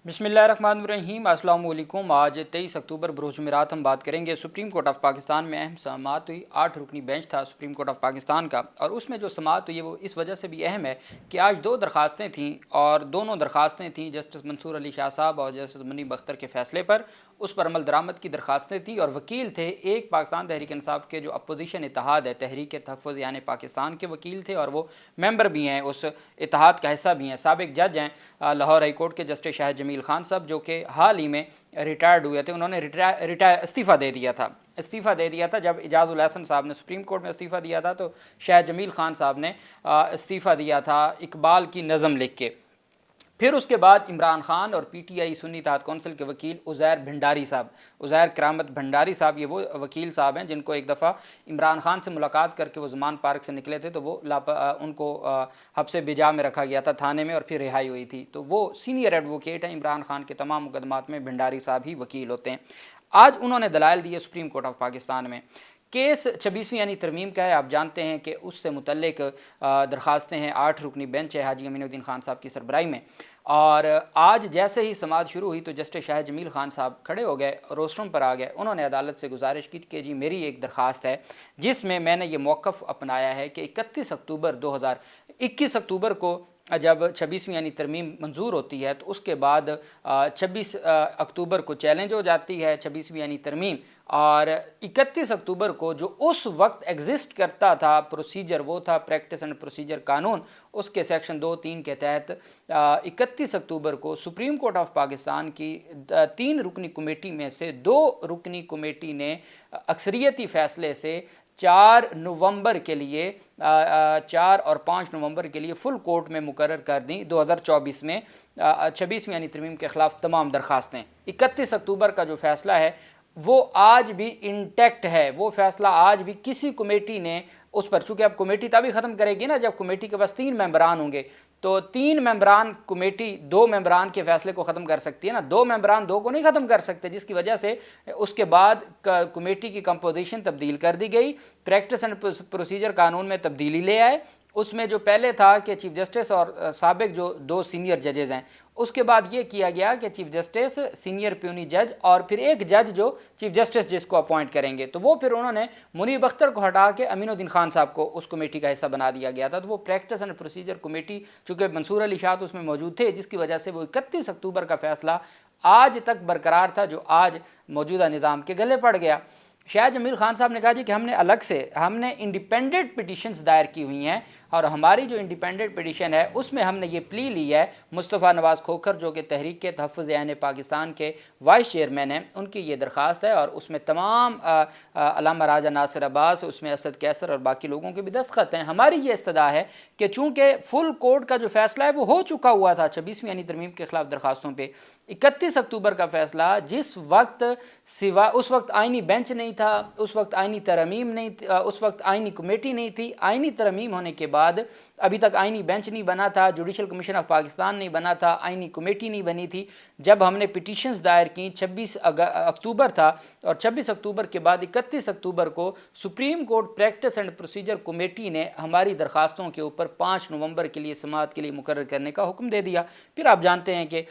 बिस्मिल्लाहिर्रहमानिर्रहीम। अस्सलाम वालेकुम। आज 23 अक्टूबर बरोज़ जुमेरात हम बात करेंगे सुप्रीम कोर्ट ऑफ पाकिस्तान में अहम समाअत हुई। 8 रुकनी बेंच था सुप्रीम कोर्ट ऑफ पाकिस्तान का, और उसमें जो समाअत हुई है वो इस वजह से भी अहम है कि आज दो दरखास्तें थीं, और दोनों दरखास्तें थीं जस्टिस मंसूर अली शाह साहब और जस्टिस मुनीब अख्तर के फ़ैसले पर, उस पर अमल दरामद की दरखास्तें थी। और वकील थे एक पाकिस्तान तहरीक इंसाफ के जो अपोजिशन इत्तेहाद है तहरीक तहफ़्फ़ुज़ यानी पाकिस्तान के वकील थे, और वो मेंबर भी हैं, उस इत्तेहाद का हिस्सा भी हैं। साबिक जज हैं लाहौर हाई कोर्ट के जस्टिस शाहिद जमील खान साहब, जो कि हाल ही में रिटायर्ड हुए थे। उन्होंने इस्तीफ़ा दे दिया था जब इजाज़ुल हसन साहब ने सुप्रीम कोर्ट में इस्तीफ़ा दिया था, तो शाहिद जमील खान साहब ने इस्तीफ़ा दिया था इकबाल की नज़म लिख के। फिर उसके बाद इमरान खान और पीटीआई सुन्नी इत्तेहाद कौंसिल के वकील उज़ैर करामत भंडारी साहब, ये वो वकील साहब हैं जिनको एक दफ़ा इमरान खान से मुलाकात करके वो ज़मान पार्क से निकले थे, तो वो उनको हब्से बिजा में रखा गया था थाने में, और फिर रिहाई हुई थी। तो वो सीनियर एडवोकेट हैं इमरान खान के तमाम मुकदमात में, भंडारी साहब ही वकील होते हैं। आज उन्होंने दलाइल दिए सुप्रीम कोर्ट ऑफ पाकिस्तान में। केस 26वीं यानी तरमीम का है। आप जानते हैं कि उससे मुतल्लिक दरखास्तें हैं। 8 रुकनी बेंच है हाजी अमीनुद्दीन खान साहब की सरबराही में, और आज जैसे ही समाअत शुरू हुई तो जस्टिस शाहिद जमील खान साहब खड़े हो गए, रोस्टरूम पर आ गए। उन्होंने अदालत से गुजारिश की कि जी मेरी एक दरख्वास्त है जिसमें मैंने ये मौक़िफ़ अपनाया है कि 21 अक्टूबर को जब 26वीं यानी तरमीम मंजूर होती है, तो उसके बाद 26 अक्टूबर को चैलेंज हो जाती है 26वीं यानी तरमीम, और 31 अक्टूबर को जो उस वक्त एग्जिस्ट करता था प्रोसीजर, वो था प्रैक्टिस एंड प्रोसीजर कानून, उसके सेक्शन 2(3) के तहत 31 अक्टूबर को सुप्रीम कोर्ट ऑफ पाकिस्तान की 3 रुकनी कमेटी में से 2 रुकनी कमेटी ने अक्सरियती फ़ैसले से 4 नवंबर के लिए 4 और 5 नवंबर के लिए फुल कोर्ट में मुकर्रर कर दी 2024 में 26वीं यानी तरमीम के ख़िलाफ़ तमाम दरखास्तें। 31 अक्टूबर का जो फ़ैसला है वो आज भी इंटैक्ट है। वो फ़ैसला आज भी किसी कमेटी ने उस पर, चूँकि अब कमेटी तभी ख़त्म करेगी ना जब कमेटी के पास 3 मेंबरान होंगे, तो 3 मेंबरान कमेटी 2 मेंबरान के फ़ैसले को ख़त्म कर सकती है ना, 2 मेंबरान 2 को नहीं ख़त्म कर सकते, जिसकी वजह से उसके बाद कमेटी की कंपोजिशन तब्दील कर दी गई। प्रैक्टिस एंड प्रोसीजर कानून में तब्दीली ले आए। उसमें जो पहले था कि चीफ जस्टिस और साबिक जो 2 सीनियर जजेज़ हैं, उसके बाद ये किया गया कि चीफ जस्टिस, सीनियर प्यूनी जज और फिर एक जज जो चीफ जस्टिस जिसको अपॉइंट करेंगे, तो वो फिर उन्होंने मुनीब अख्तर को हटा के अमीनुद्दीन खान साहब को उस कमेटी का हिस्सा बना दिया गया था। तो वो प्रैक्टिस एंड प्रोसीजर कमेटी, चूँकि मंसूर अली शाह तो उसमें मौजूद थे, जिसकी वजह से वो 31 अक्टूबर का फ़ैसला आज तक बरकरार था, जो आज मौजूदा निज़ाम के गले पड़ गया। शाहिद जमील खान साहब ने कहा जी कि हमने इंडिपेंडेंट पिटिशन्स दायर की हुई हैं, और हमारी जो इंडिपेंडेंट पिटिशन है उसमें हमने ये प्ली ली है मुस्तफ़ा नवाज़ खोखर, जो कि तहरीक तहफ़्फ़ुज़ यानी पाकिस्तान के वाइस चेयरमैन हैं, उनकी ये दरख्वास्त है, और उसमें तमाम अल्लामा राजा नासिर अब्बास, उसमें असद कैसर और बाकी लोगों के भी दस्तखत हैं। हमारी ये इस्तदा है कि चूँकि फुल कोर्ट का जो फ़ैसला है वो हो चुका हुआ था 26वीं यानी तरमीम के ख़िलाफ़ दरखास्तों पर, 31 अक्टूबर का फ़ैसला, जिस वक्त सिवा उस वक्त आइनी बेंच नहीं था, उस वक्त आइनी तरमीम नहीं, उस वक्त आइनी कमेटी नहीं थी। आइनी तरमीम होने के बाद अभी तक आइनी बेंच नहीं बना था, जुडिशल कमीशन ऑफ पाकिस्तान नहीं बना था, आइनी कमेटी नहीं बनी थी। जब हमने पिटीशंस दायर की 26 अक्टूबर था, और 26 अक्टूबर के बाद 31 अक्टूबर को supreme court practice and procedure committee ने हमारी दरखास्तों के ऊपर 5 नवंबर के लिए समाअत के लिए मुकर्रर करने का हुक्म दे दिया। फिर आप जानते हैं कि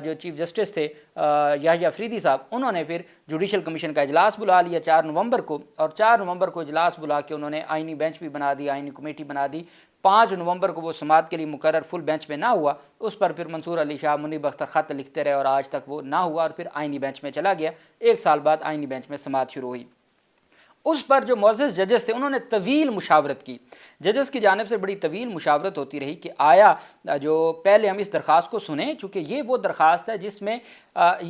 जो चीफ जस्टिस थे याहिया अफरीदी साहब, उन्होंने फिर जुडिशल कमीशन का इजलास बुला लिया 4 नवंबर को, और 4 नवंबर को इजलास बुला के उन्होंने आइनी बेंच भी बना दी, आइनी कमेटी बना दी। 5 नवंबर को वो समाअत के लिए मुकर्रर फुल बेंच में ना हुआ, उस पर फिर मंसूर अली शाह, मुनीब अख्तर ख़त लिखते रहे, और आज तक वो ना हुआ, और फिर आइनी बेंच में चला गया। 1 साल बाद आइनी बेंच में समाअत शुरू हुई। उस पर जो मोअज़्ज़ज़ जजेस थे उन्होंने तवील मुशावरत की, जजेस की जानिब से बड़ी तवील मुशावरत होती रही कि आया जो पहले हम इस दरख्वास्त को सुने, चूँकि ये वो दरख्वास्त है जिसमें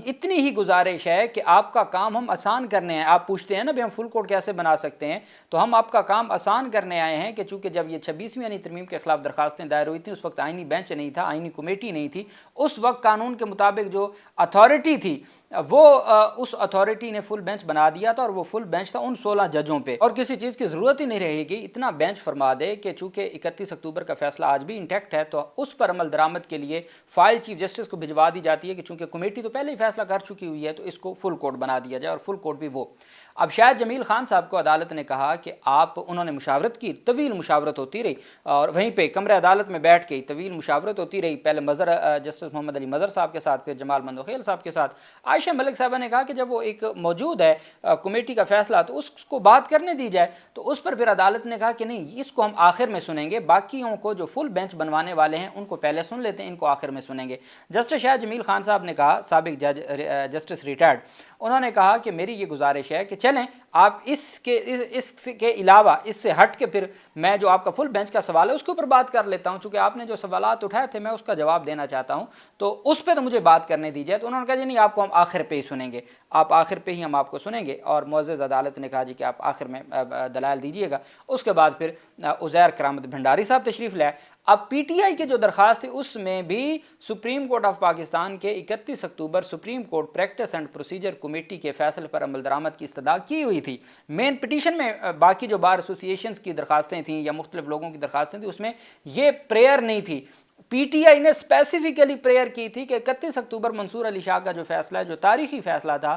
इतनी ही गुजारिश है कि आपका काम हम आसान करने हैं। आप पूछते हैं ना भी हम फुल कोर्ट कैसे बना सकते हैं, तो हम आपका काम आसान करने आए हैं कि चूँकि जब ये 26वीं यानी तरमीम के ख़िलाफ़ दरखास्तें दायर हुई थी, उस वक्त आइनी बेंच नहीं था, आइनी कमेटी नहीं थी। उस वक्त कानून के मुताबिक जो अथॉरिटी थी وہ اس اتھارٹی نے فل بینچ بنا دیا تھا، اور وہ فل بینچ تھا ان 16 ججوں پہ، اور کسی چیز کی ضرورت ہی نہیں رہے گی، اتنا بینچ فرما دے کہ چونکہ 31 اکتوبر کا فیصلہ آج بھی انٹیکٹ ہے تو اس پر عمل درآمد کے لیے فائل چیف جسٹس کو بھجوا دی جاتی ہے کہ چونکہ کمیٹی تو پہلے ہی فیصلہ کر چکی ہوئی ہے تو اس کو فل کورٹ بنا دیا جائے، اور فل کورٹ بھی وہ۔ اب شاہد جمیل خان صاحب کو عدالت نے کہا کہ انہوں نے مشاورت کی، طویل مشاورت ہوتی رہی، اور وہیں پہ کمرہ عدالت میں بیٹھ کے طویل مشاورت ہوتی رہی، پہلے جسٹس محمد علی مظہر صاحب کے ساتھ، پھر جمال مندوخیل صاحب کے ساتھ۔ عائشہ ملک صاحبہ نے کہا کہ جب وہ ایک موجود ہے کمیٹی کا فیصلہ تو اس کو بات کرنے دی جائے، تو اس پر پھر عدالت نے کہا کہ نہیں، اس کو ہم آخر میں سنیں گے، باقیوں کو جو فل بینچ بنوانے والے ہیں ان کو پہلے سن لیتے ہیں، ان کو آخر میں سنیں گے۔ جسٹس شاہد جمیل خان صاحب نے کہا، سابق جج جسٹس ریٹائرڈ، انہوں نے کہا کہ میری یہ گزارش ہے کہ چلیں آپ اس کے علاوہ، اس سے ہٹ کے پھر میں جو آپ کا فل بینچ کا سوال ہے اس کے اوپر بات کر لیتا ہوں، چونکہ آپ نے جو سوالات اٹھائے تھے میں اس کا جواب دینا چاہتا ہوں، تو اس پہ تو مجھے بات کرنے دی جائے۔ تو انہوں نے کہا جی نہیں، آپ کو ہم آخر پہ ہی سنیں گے، آپ آخر پہ ہی ہم آپ کو سنیں گے، اور معزز عدالت نے کہا جی کہ آپ آخر میں دلائل دیجیے گا۔ اس کے بعد پھر عزیر کرامت بھنڈاری صاحب تشریف لائے۔ اب پی ٹی آئی کی جو درخواست تھی اس میں بھی سپریم کورٹ آف پاکستان کے 31 اکتوبر supreme court practice and procedure committee کے فیصلے پر عمل درآمد کی استدعا کی ہوئی تھی۔ مین پٹیشن میں باقی جو بار ایسوسییشنز کی درخواستیں تھیں یا مختلف لوگوں کی درخواستیں تھیں اس میں یہ پریئر نہیں تھی۔ پی ٹی آئی نے اسپیسیفکلی پریئر کی تھی کہ 31 اکتوبر منصور علی شاہ کا جو فیصلہ ہے، جو تاریخی فیصلہ تھا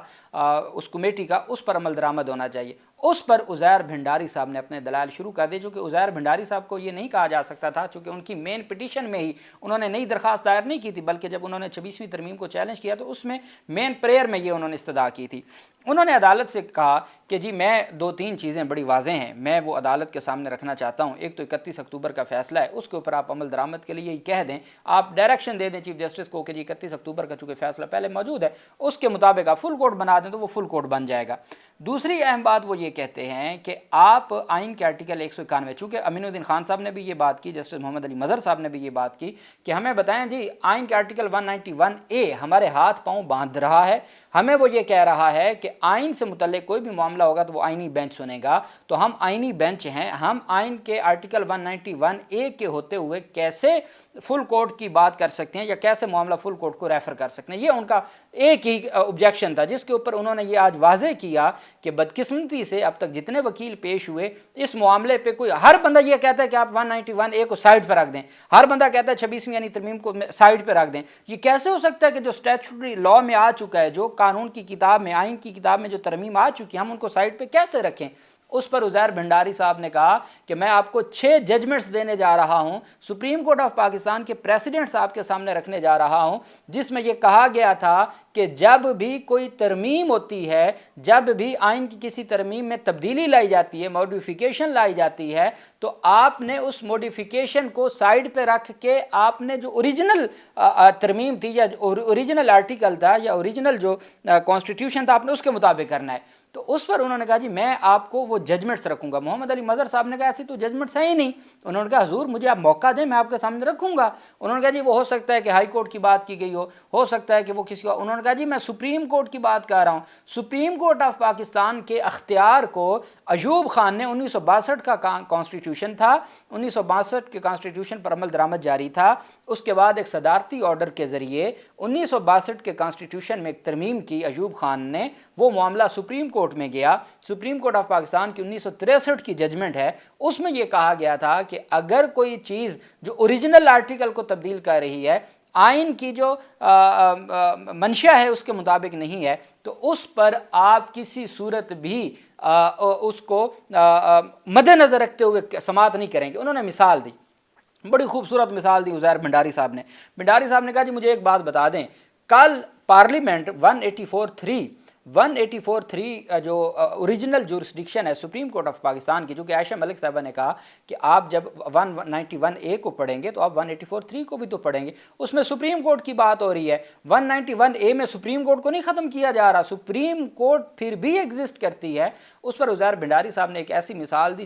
اس کمیٹی کا، اس پر عمل درآمد ہونا چاہیے۔ اس پر عزیر بھنڈاری صاحب نے اپنے دلائل شروع کر دی، چونکہ عزیر بھنڈاری صاحب کو یہ نہیں کہا جا سکتا تھا، چونکہ ان کی مین پٹیشن میں ہی انہوں نے نئی درخواست دائر نہیں کی تھی، بلکہ جب انہوں نے 26ویں ترمیم کو چیلنج کیا تو اس میں مین پریئر میں یہ انہوں نے استدعا کی تھی۔ انہوں نے عدالت سے کہا کہ جی میں 2-3 چیزیں بڑی واضح ہیں، میں وہ عدالت کے سامنے رکھنا چاہتا ہوں۔ ایک تو 31 اکتوبر کا فیصلہ ہے، اس کے اوپر آپ عمل درآمد کے لیے یہ کہہ دیں، آپ ڈائریکشن دے دیں چیف جسٹس کو کہ جی 31 اکتوبر کا چونکہ فیصلہ پہلے موجود ہے اس کے مطابق آپ فل کورٹ بنا دیں، تو وہ فل کورٹ بن جائے گا۔ دوسری اہم بات وہ یہ کہتے ہیں کہ آپ آئین کے آرٹیکل 191، چونکہ امین الدین خان صاحب نے بھی یہ بات کی، جسٹس محمد علی مظہر صاحب نے بھی یہ بات کی کہ ہمیں بتائیں جی آئین کے آرٹیکل 191A ہمارے ہاتھ پاؤں باندھ رہا ہے، ہمیں وہ یہ کہہ رہا ہے کہ آئین سے متعلق کوئی بھی معاملہ ہوگا تو وہ آئینی بینچ سنے گا، تو ہم آئینی بینچ ہیں، ہم آئین کے آرٹیکل 191A کے ہوتے ہوئے کیسے فل کورٹ کی بات کر سکتے ہیں یا کیسے معاملہ فل کورٹ کو ریفر کر سکتے ہیں۔ یہ ان کا ایک ہی آبجیکشن تھا جس کے اوپر انہوں نے یہ آج واضح کیا کہ بدقسمتی سے اب تک جتنے وکیل پیش ہوئے اس معاملے پہ کوئی، ہر بندہ یہ کہتا ہے کہ آپ 191A کو سائڈ پہ رکھ دیں، ہر بندہ کہتا ہے 26ویں یعنی ترمیم کو سائڈ پہ رکھ دیں۔ یہ کیسے ہو سکتا ہے کہ جو اسٹیچوٹری لا میں آ چکا ہے، جو قانون کی کتاب میں، آئین کی کتاب میں جو ترمیم آ چکی ہے، ہم ان کو سائڈ پہ کیسے رکھیں؟ اس پر عزیر بھنڈاری صاحب نے کہا کہ میں آپ کو 6 ججمنٹس دینے جا رہا ہوں، سپریم کورٹ آف پاکستان کے پریسیڈنٹ صاحب کے سامنے رکھنے جا رہا ہوں، جس میں یہ کہا گیا تھا کہ جب بھی کوئی ترمیم ہوتی ہے، جب بھی آئین کی کسی ترمیم میں تبدیلی لائی جاتی ہے، موڈیفیکیشن لائی جاتی ہے، تو آپ نے اس موڈیفیکیشن کو سائڈ پہ رکھ کے آپ نے جو اوریجنل ترمیم تھی یا اوریجنل آرٹیکل تھا یا اوریجنل جو کانسٹیٹیوشن تھا، آپ نے اس کے مطابق کرنا ہے۔ تو اس پر انہوں نے کہا جی میں آپ کو وہ ججمنٹس رکھوں گا۔ محمد علی مظہر صاحب نے کہا ایسی تو ججمنٹس ہیں ہی نہیں۔ انہوں نے کہا حضور مجھے آپ موقع دیں، میں آپ کے سامنے رکھوں گا۔ انہوں نے کہا جی وہ ہو سکتا ہے کہ ہائی کورٹ کی بات کی گئی ہو سکتا ہے کہ وہ کسی کو، انہوں نے کہا جی میں سپریم کورٹ کی بات کر رہا ہوں۔ سپریم کورٹ آف پاکستان کے اختیار کو ایوب خان نے 1962 کا کانسٹیٹیوشن تھا، 1962 کے کانسٹیٹیوشن پر عمل درآمد جاری تھا، اس کے بعد ایک صدارتی آرڈر کے ذریعے 1962 کے کانسٹیٹیوشن میں ایک ترمیم کی ایوب خان نے، وہ معاملہ سپریم کورٹ میں گیا۔ سپریم کورٹ آف پاکستان کی 1963 کی ججمنٹ ہے، اس میں یہ کہا گیا تھا کہ اگر کوئی چیز جو اوریجنل آرٹیکل کو تبدیل کر رہی ہے، آئین کی جو منشا ہے اس کے مطابق نہیں ہے، تو اس پر آپ کسی صورت بھی اس کو مد نظر رکھتے ہوئے سماعت نہیں کریں گے۔ انہوں نے مثال دی، بڑی خوبصورت مثال دی عزیر بھنڈاری صاحب نے۔ بھنڈاری صاحب نے کہا جی مجھے ایک بات بتا دیں، کل پارلیمنٹ 184(3) جو اوریجنل جورسڈکشن ہے سپریم کورٹ آف پاکستان کی، جو کہ عائشہ ملک صاحبہ نے کہا کہ آپ جب 191A کو پڑھیں گے تو آپ 184(3) کو بھی تو پڑھیں گے، اس میں سپریم کورٹ کی بات ہو رہی ہے۔ 191A میں سپریم کورٹ کو نہیں ختم کیا جا رہا، سپریم کورٹ پھر بھی ایگزسٹ کرتی ہے۔ اس پر عزیر بھنڈاری صاحب نے ایک ایسی مثال دی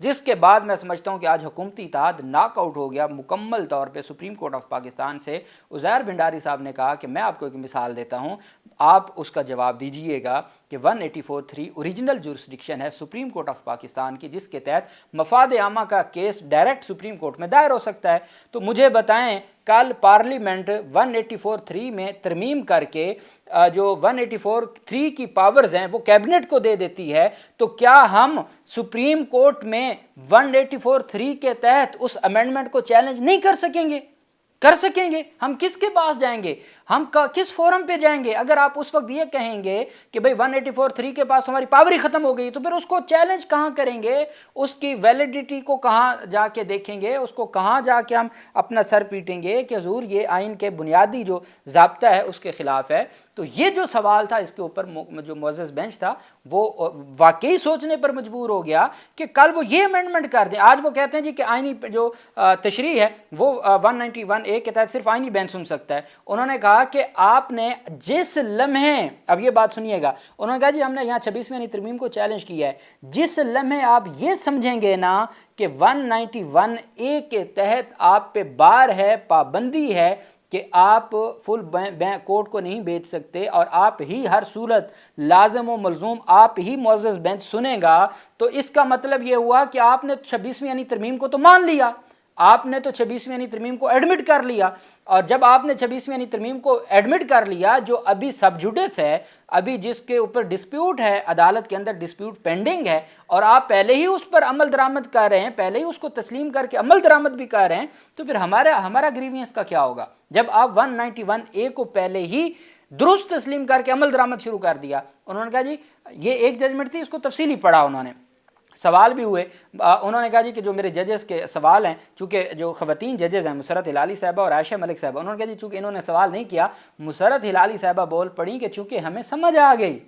جس کے بعد میں سمجھتا ہوں کہ آج حکومتی اتحاد ناک آؤٹ ہو گیا مکمل طور پہ سپریم کورٹ آف پاکستان سے۔ عزیر بھنڈاری صاحب نے کہا کہ میں آپ کو ایک مثال دیتا ہوں، آپ اس کا جواب जवाब दीजिएगा कि 184(3 ओरिजिनल जुरिस्डिक्शन है सुप्रीम कोर्ट ऑफ पाकिस्तान की, जिसके तहत मफाद आमा का केस डायरेक्ट सुप्रीम कोर्ट में दायर हो सकता है। तो मुझे बताएं, कल पार्लियामेंट 184(3 में तरमीम करके जो 184(3 की पावर्स हैं वो कैबिनेट को दे देती है, तो क्या हम सुप्रीम कोर्ट में 184(3 के तहत उस अमेंडमेंट को चैलेंज नहीं कर सकेंगे? कर सकेंगे। हम किसके पास जाएंगे, हम किस फोरम पे जाएंगे? अगर आप उस वक्त ये कहेंगे कि भाई 184(3 के पास हमारी पावर ही खत्म हो गई, तो फिर उसको चैलेंज कहाँ करेंगे, उसकी वैलिडिटी को कहाँ जाके देखेंगे, उसको कहाँ जाके हम अपना सर पीटेंगे कि हुजूर ये आइन के बुनियादी जो ज़ाब्ता है उसके खिलाफ है। तो ये जो सवाल था, इसके ऊपर जो मुअज़्ज़ज़ बेंच था वो वाकई सोचने पर मजबूर हो गया कि कल वो ये अमेंडमेंट कर दें। आज वो कहते हैं जी कि आइनी जो तशरीह है वो 191(a) के तहत सिर्फ आइनी बेंच सुन सकता है। उन्होंने कहा कि आपने जिस लम्हे, अब ये बात सुनिएगा, उन्होंने कहा जी हमने यहाँ 26वीं यानी तरमीम को चैलेंज किया है, जिस लम्हे आप ये समझेंगे ना कि 191(a) के तहत आप पे बार है, पाबंदी है कि आप फुल कोर्ट को नहीं बेच सकते और आप ही हर सूरत लाज़िम व मलजूम आप ही मुअज़्ज़ज़ बेंच सुनेगा, तो इसका मतलब ये हुआ कि आपने 26वीं यानी तरमीम को तो मान लिया, आपने तो 26वीं यानी तरमीम को एडमिट कर लिया। और जब आपने 26वीं यानी तरमीम को एडमिट कर लिया, जो अभी सब जुडिस है, अभी जिसके ऊपर डिस्प्यूट है, अदालत के अंदर डिस्प्यूट पेंडिंग है, और आप पहले ही उस पर अमल दरामद कर रहे हैं, पहले ही उसको तस्लीम करके अमल दरामद भी कर रहे हैं, तो फिर हमारा ग्रीवियंस का क्या होगा? जब आप 191(a) को पहले ही दुरुस्त तस्लीम करके अमल दरामद शुरू कर दिया। उन्होंने कहा जी ये एक जजमेंट थी, इसको तफसीली पढ़ा, उन्होंने सवाल भी हुए। उन्होंने कहा जी कि जो मेरे जजेस के सवाल हैं, चूँकि जो ख़वातीन जजेस हैं मुसरत हिलाली साहबा और आयशा मलिक साहबा, उन्होंने कहा जी चूँकि इन्होंने सवाल नहीं किया, मुसरत हिलाली साहबा बोल पड़ी कि चूँकि हमें समझ आ गई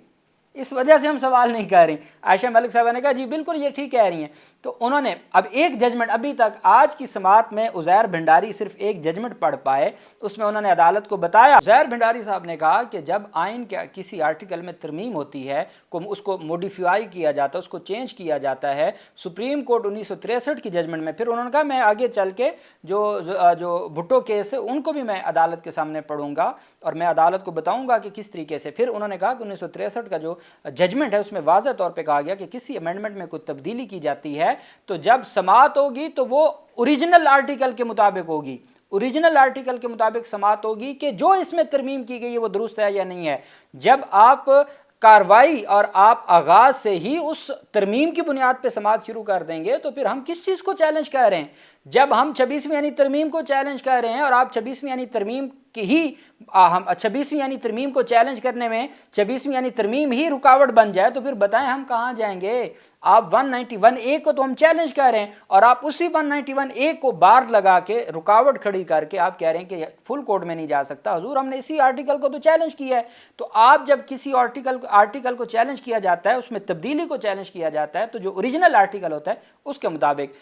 इस वजह से हम सवाल नहीं कर रही। आयशा मलिक साहबा ने कहा जी बिल्कुल ये ठीक कह रही हैं। तो उन्होंने अब एक जजमेंट, अभी तक आज की समात में उज़ैर भंडारी सिर्फ एक जजमेंट पढ़ पाए, उसमें उन्होंने अदालत को बताया। उज़ैर भंडारी साहब ने कहा कि जब आइन के किसी आर्टिकल में तरमीम होती है, उसको मॉडिफाई किया जाता है, उसको चेंज किया जाता है, सुप्रीम कोर्ट 1963 की जजमेंट में, फिर उन्होंने कहा मैं आगे चल के जो भुट्टो केस है उनको भी मैं अदालत के सामने पढ़ूंगा और मैं अदालत को बताऊंगा कि किस तरीके से। फिर उन्होंने कहा कि 1963 का जो जजमेंट है उसमें वाज़ह तौर पे कहा गया कि किसी अमेंडमेंट में कोई तब्दीली की जाती है तो जब समाअत होगी तो वो ओरिजिनल आर्टिकल के मुताबिक होगी, ओरिजिनल आर्टिकल के मुताबिक समाअत होगी कि जो इसमें तरमीम की गई है वो दुरुस्त है या नहीं है। जब आप कार्रवाई और आप आगाज से ही उस तरमीम की बुनियाद पे समाअत शुरू कर देंगे तो फिर हम किस चीज़ को चैलेंज कर रहे हैं? जब हम 26वीं यानी तरमीम को चैलेंज कर रहे हैं और आप 26वीं यानी तरमीम की ही हम 26वीं यानी तरमीम को चैलेंज करने में 26वीं यानी तरमीम ही रुकावट बन जाए तो फिर बताएं हम कहाँ जाएंगे? आप 191(a) को तो हम चैलेंज कर रहे हैं और आप उसी 191(a) को बार लगा के रुकावट खड़ी करके आप कह रहे हैं कि फुल कोर्ट में नहीं जा सकता। हुजूर हमने इसी आर्टिकल को तो चैलेंज किया है। तो आप जब किसी आर्टिकल को चैलेंज किया जाता है, उसमें तब्दीली को चैलेंज किया जाता है, तो जो ओरिजिनल आर्टिकल होता है उसके मुताबिक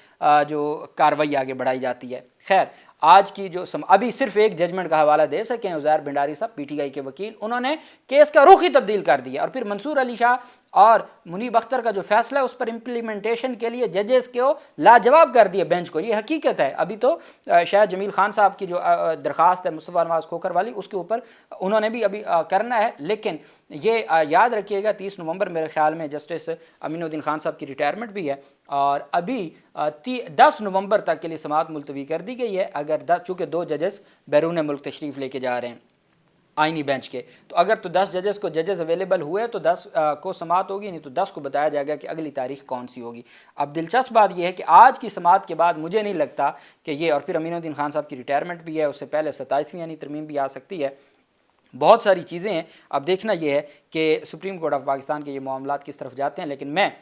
जो कार्रवाई आगे बढ़ाई जाती है। खैर, आज की जो अभी सिर्फ एक जजमेंट का हवाला दे सकें उज़ैर भंडारी साहब पीटीआई के वकील, उन्होंने केस का रुख ही तब्दील कर दिया और फिर मंसूर अली शाह और मुनीब अख्तर का जो फैसला है उस पर इम्प्लीमेंटेशन के लिए जजेस को लाजवाब कर दिया बेंच को। ये हकीकत है। अभी तो शायद जमील खान साहब की जो दरख्वास्त है मुस्तफ़ा नवाज़ खोखर वाली, उसके ऊपर उन्होंने भी अभी करना है, लेकिन ये याद रखिएगा 30 नवंबर मेरे ख्याल में जस्टिस अमीनुद्दीन खान साहब की रिटायरमेंट भी है और अभी 10 नवंबर तक के लिए समाअत मुलतवी कर दी गई है। अगर चूँकि 2 जजेस बैरून मुल्क तशरीफ़ लेके जा रहे हैं आइनी बेंच के, तो अगर तो 10 जजेस अवेलेबल हुए तो 10 को समाअत होगी, नहीं तो 10 को बताया जाएगा कि अगली तारीख कौन सी होगी। अब दिलचस्प बात यह है कि आज की समाअत के बाद मुझे नहीं लगता कि ये, और फिर अमीनुद्दीन खान साहब की रिटायरमेंट भी है, उससे पहले 27वीं यानी तरमीम भी आ सकती है, बहुत सारी चीज़ें हैं। अब देखना यह है कि सुप्रीम कोर्ट ऑफ पाकिस्तान के ये मामलात किस तरफ जाते हैं। लेकिन मैं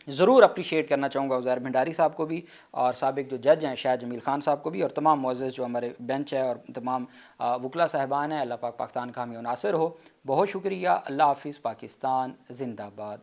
ज़रूर अप्रिशिएट करना चाहूँगा उज़ैर भंडारी साहब को भी और साबिक जो जज हैं शायद जमील खान साहब को भी और तमाम मुअज़्ज़ज़ जो हमारे बेंच है और तमाम वकला साहिबान हैं। अल्लाह पाक पाकिस्तान का हामी नासिर हो। बहुत शुक्रिया। अल्लाह हाफ़िज़। पाकिस्तान ज़िंदाबाद।